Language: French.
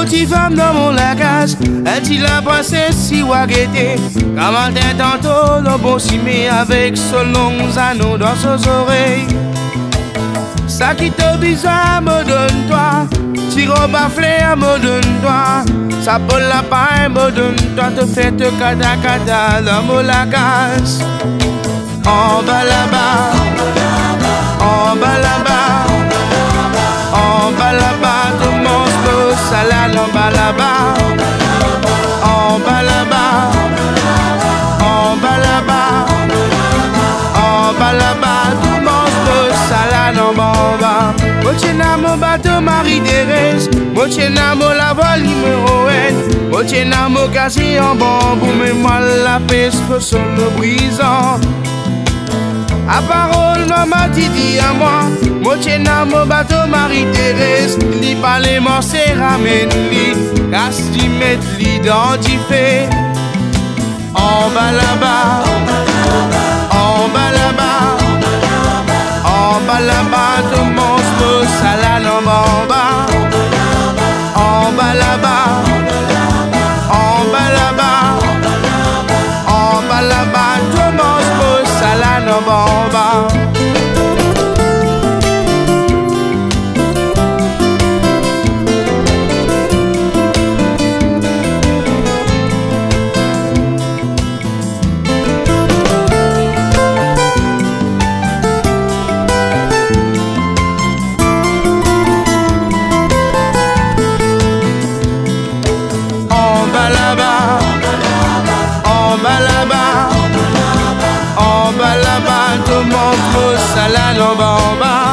petite femme dans mon lagage, elle dit la princesse si wagueté. Comme un tantôt, le bon cimé avec son long anneau dans ses oreilles. Ça qui te bizarre, me donne-toi. Tiro baflé, me donne-toi. Ça peut la paille, me donne-toi. Te fait te kata dans mon lagage. En bas là-bas, en bas là-bas, en bas là-bas, tout monstre salade en bas là-bas, en bas là-bas, en bas là-bas, en bas là-bas, tout monstre salade en bas. Motiena mon bateau Marie-Thérèse, Motiena mon la voile numéro 1, Motiena mon casier en bambou, mais moi la peste sur le brisant. A parole, maman dit à moi, Motiena mon bateau Marie-Thérèse, li parle mon c'est ramène li, casse li met li dans du fait. En bas là-bas, en bas là-bas, en bas là-bas, tout monstre salade en bas, en bas là-bas, en bas là-bas, en bas là-bas, tout monstre salade en bas. En bas là-bas, en bas là-bas, tout le monde salade en bas.